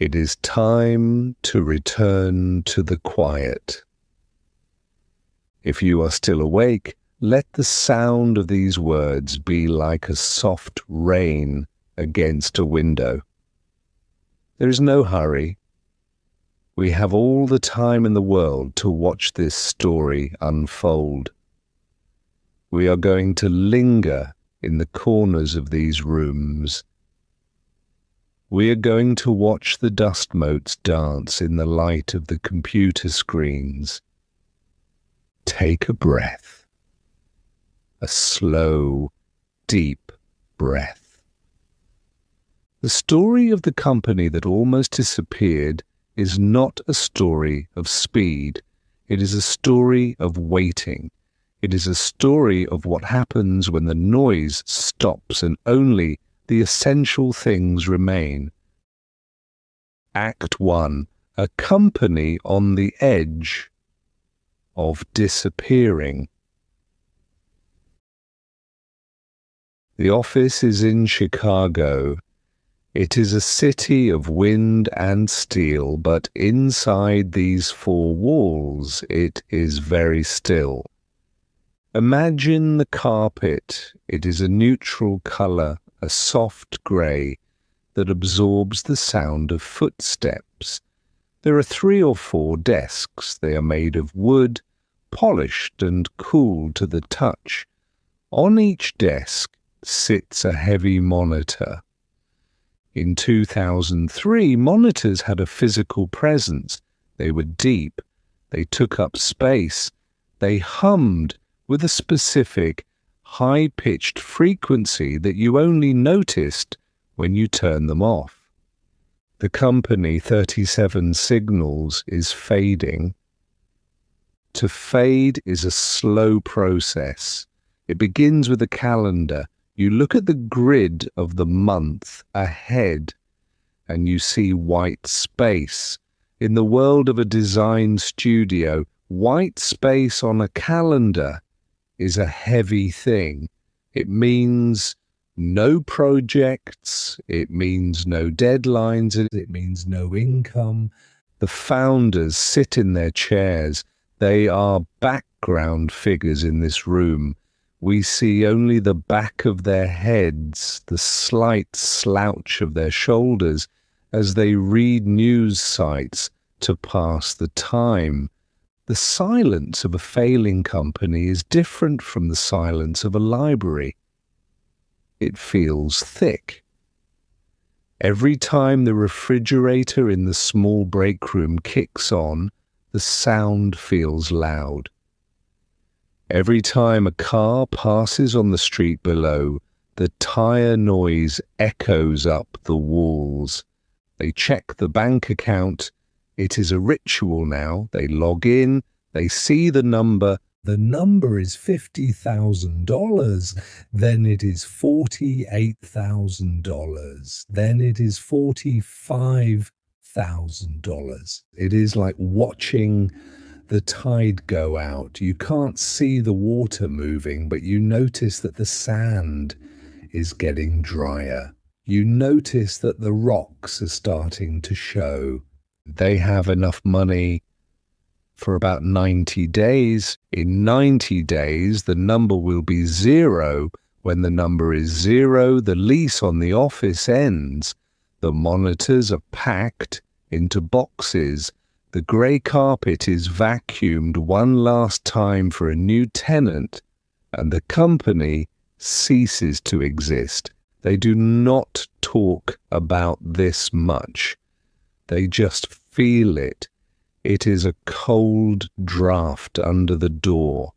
It is time to return to the quiet. If you are still awake, let the sound of these words be like a soft rain against a window. There is no hurry. We have all the time in the world to watch this story unfold. We are going to linger in the corners of these rooms. We are going to watch the dust motes dance in the light of the computer screens. Take a breath. A slow, deep breath. The story of the company that almost disappeared is not a story of speed. It is a story of waiting. It is a story of what happens when the noise stops and only the essential things remain. Act 1. A company on the edge of disappearing. The office is in Chicago. It is a city of wind and steel, but inside these four walls it is very still. Imagine the carpet. It is a neutral color, a soft grey, that absorbs the sound of footsteps. There are 3 or 4 desks. They are made of wood, polished and cool to the touch. On each desk sits a heavy monitor. In 2003, monitors had a physical presence. They were deep. They took up space. They hummed with a specific, high-pitched frequency that you only noticed when you turn them off. The company 37 Signals is fading. To fade is a slow process. It begins with a calendar. You look at the grid of the month ahead and you see white space. In the world of a design studio, white space on a calendar is a heavy thing. It means no projects, it means no deadlines, it means no income. The founders sit in their chairs. They are background figures in this room. We see only the back of their heads, the slight slouch of their shoulders as they read news sites to pass the time. The silence of a failing company is different from the silence of a library. It feels thick. Every time the refrigerator in the small break room kicks on, the sound feels loud. Every time a car passes on the street below, the tire noise echoes up the walls. They check the bank account. It is a ritual now. They log in, they see the number. The number is $50,000. Then it is $48,000. Then it is $45,000. It is like watching the tide go out. You can't see the water moving, but you notice that the sand is getting drier. You notice that the rocks are starting to show. They have enough money for about 90 days. In 90 days, the number will be 0. When the number is 0, the lease on the office ends. The monitors are packed into boxes. The grey carpet is vacuumed one last time for a new tenant, and the company ceases to exist. They do not talk about this much. They just feel it. It is a cold draft under the door.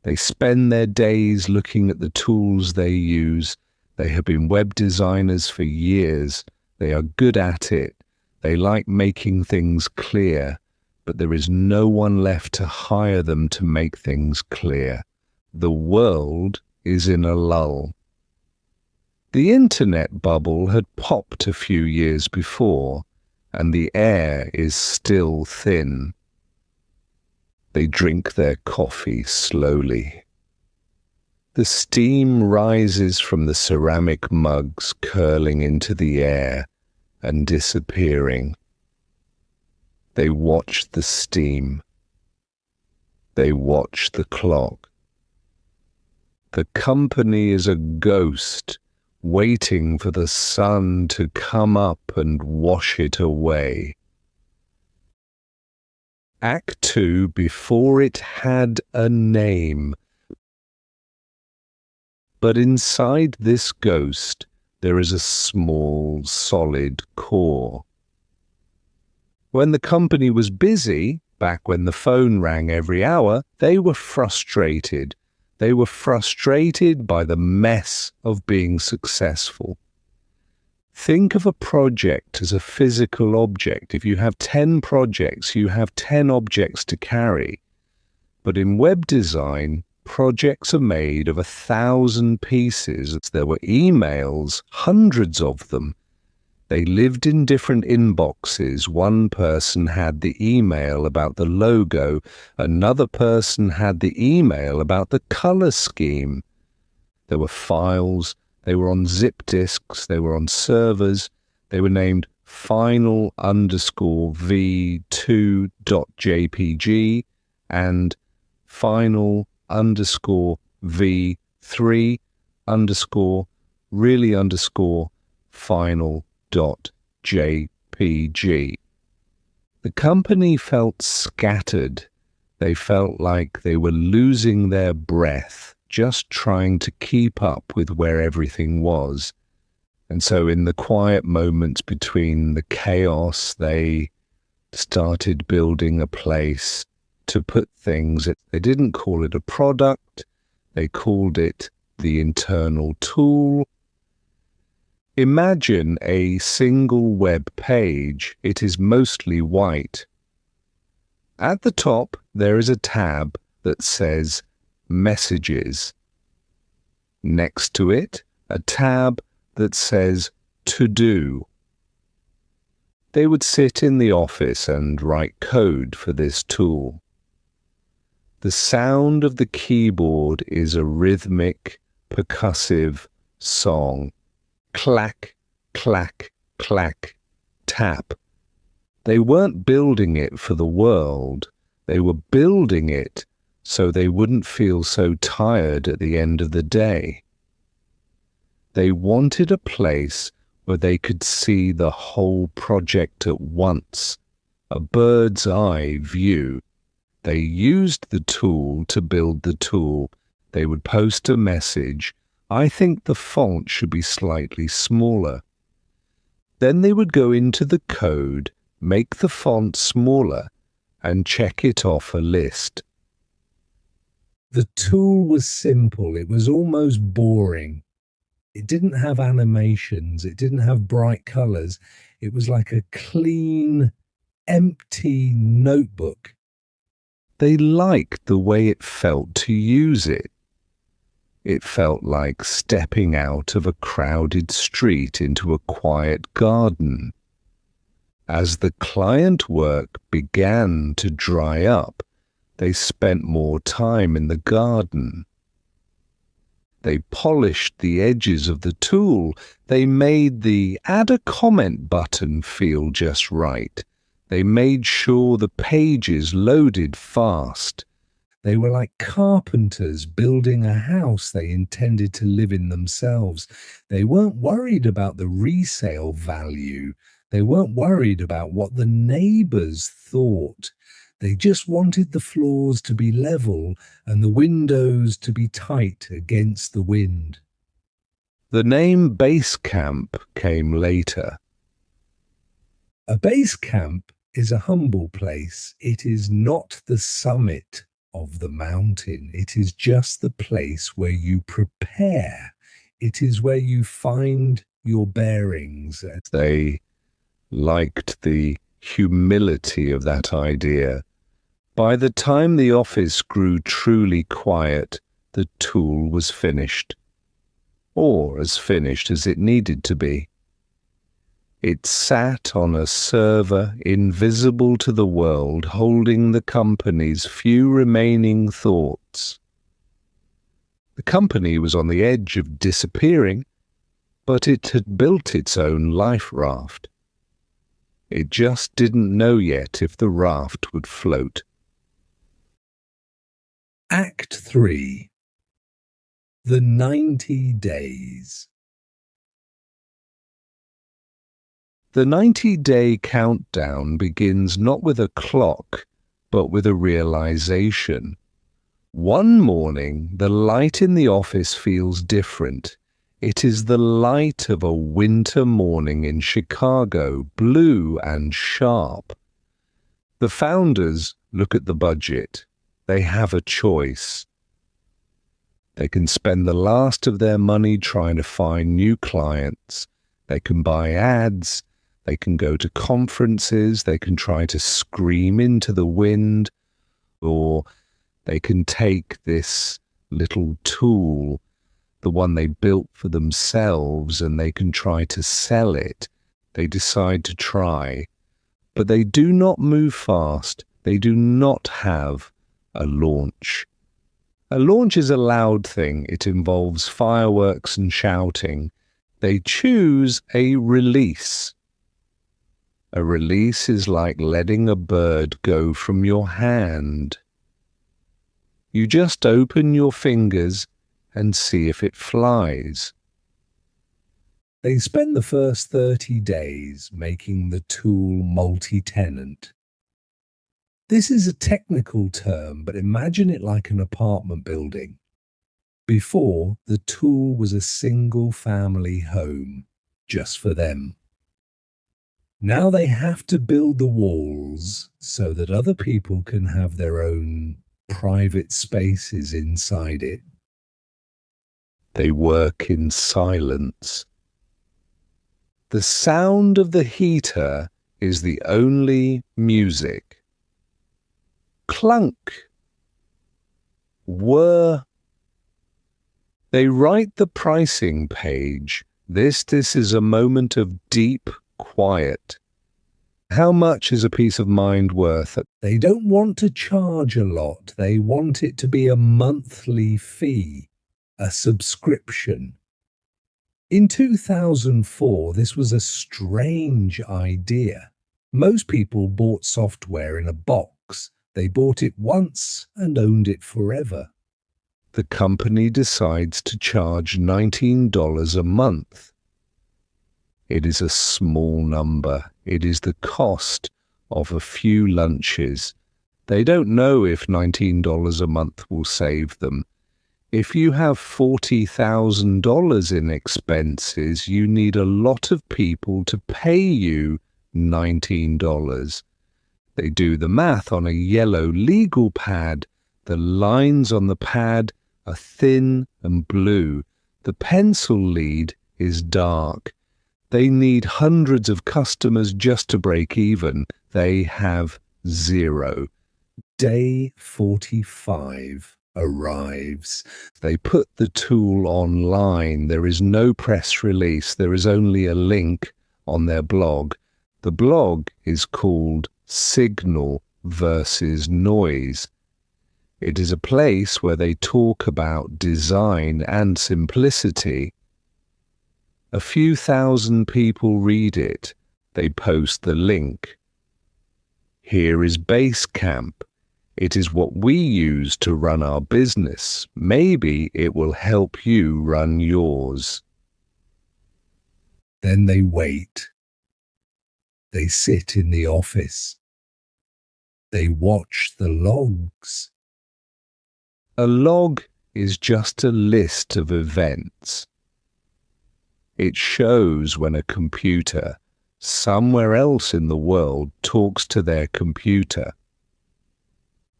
They spend their days looking at the tools they use. They have been web designers for years. They are good at it. They like making things clear, but there is no one left to hire them to make things clear. The world is in a lull. The internet bubble had popped a few years before, and the air is still thin. They drink their coffee slowly. The steam rises from the ceramic mugs curling into the air. and disappearing. They watch the steam. They watch the clock. The company is a ghost waiting for the sun to come up and wash it away. Act 2 before it had a name. But inside this ghost, there is a small, solid core. When the company was busy, back when the phone rang every hour, they were frustrated. They were frustrated by the mess of being successful. Think of a project as a physical object. If you have 10 projects, you have 10 objects to carry. But in web design, projects are made of 1,000 pieces. There were emails, hundreds of them. They lived in different inboxes. One person had the email about the logo. Another person had the email about the color scheme. There were files. They were on zip disks. They were on servers. They were named final_v2.jpg and final_v3_really_final.jpg. The company felt scattered. They felt like they were losing their breath, just trying to keep up with where everything was. And so in the quiet moments between the chaos, they started building a place to put things. They didn't call it a product. They called it the internal tool. Imagine a single web page. It is mostly white. At the top, there is a tab that says Messages. Next to it, a tab that says To Do. They would sit in the office and write code for this tool. The sound of the keyboard is a rhythmic, percussive song. Clack, clack, clack, tap. They weren't building it for the world. They were building it so they wouldn't feel so tired at the end of the day. They wanted a place where they could see the whole project at once, a bird's eye view. They used the tool to build the tool. They would post a message. I think the font should be slightly smaller. Then they would go into the code, make the font smaller, and check it off a list. The tool was simple. It was almost boring. It didn't have animations. It didn't have bright colors. It was like a clean, empty notebook. They liked the way it felt to use it. It felt like stepping out of a crowded street into a quiet garden. As the client work began to dry up, they spent more time in the garden. They polished the edges of the tool. They made the Add a Comment button feel just right. They made sure the pages loaded fast. They were like carpenters building a house they intended to live in themselves. They weren't worried about the resale value. They weren't worried about what the neighbors thought. They just wanted the floors to be level and the windows to be tight against the wind. The name Basecamp came later. A base camp is a humble place. It is not the summit of the mountain. It is just the place where you prepare. It is where you find your bearings. They liked the humility of that idea. By the time the office grew truly quiet, the tool was finished, or as finished as it needed to be. It sat on a server invisible to the world, holding the company's few remaining thoughts. The company was on the edge of disappearing, but it had built its own life raft. It just didn't know yet if the raft would float. Act 3. The 90 Days. The 90-day countdown begins not with a clock, but with a realization. One morning, the light in the office feels different. It is the light of a winter morning in Chicago, blue and sharp. The founders look at the budget. They have a choice. They can spend the last of their money trying to find new clients. They can buy ads. They can go to conferences. They can try to scream into the wind. Or they can take this little tool, the one they built for themselves, and they can try to sell it. They decide to try. But they do not move fast. They do not have a launch. A launch is a loud thing. It involves fireworks and shouting. They choose a release. A release is like letting a bird go from your hand. You just open your fingers and see if it flies. They spend the first 30 days making the tool multi-tenant. This is a technical term, but imagine it like an apartment building. Before, the tool was a single-family home, just for them. Now they have to build the walls so that other people can have their own private spaces inside it. They work in silence. The sound of the heater is the only music. Clunk. Whir. They write the pricing page. This is a moment of deep quiet. How much is a peace of mind worth? They don't want to charge a lot. They want it to be a monthly fee, a subscription. In 2004, this was a strange idea. Most people bought software in a box. They bought it once and owned it forever. The company decides to charge $19 a month. It is a small number. It is the cost of a few lunches. They don't know if $19 a month will save them. If you have $40,000 in expenses, you need a lot of people to pay you $19. They do the math on a yellow legal pad. The lines on the pad are thin and blue. The pencil lead is dark. They need hundreds of customers just to break even. They have 0. Day 45 arrives. They put the tool online. There is no press release. There is only a link on their blog. The blog is called Signal versus Noise. It is a place where they talk about design and simplicity. A few thousand people read it. They post the link. Here is Basecamp. It is what we use to run our business. Maybe it will help you run yours. Then they wait. They sit in the office. They watch the logs. A log is just a list of events. It shows when a computer somewhere else in the world talks to their computer.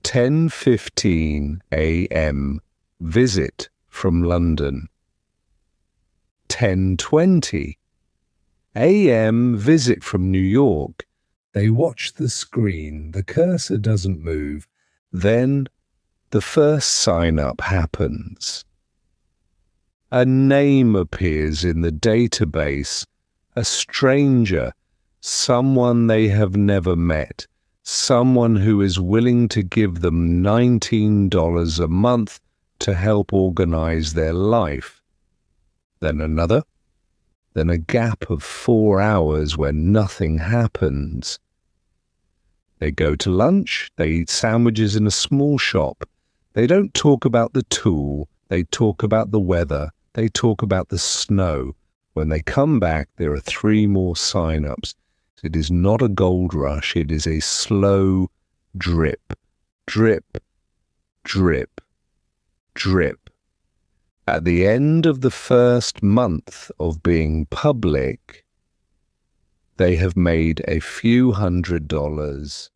10:15 a.m. Visit from London. 10:20 a.m. Visit from New York. They watch the screen. The cursor doesn't move. Then the first sign-up happens. A name appears in the database, a stranger, someone they have never met, someone who is willing to give them $19 a month to help organize their life. Then another, then a gap of 4 hours where nothing happens. They go to lunch, they eat sandwiches in a small shop. They don't talk about the tool, they talk about the weather, they talk about the snow. When they come back, there are 3 more sign-ups. It is not a gold rush, it is a slow drip, drip, drip, drip. At the end of the first month of being public, they have made a few $100s.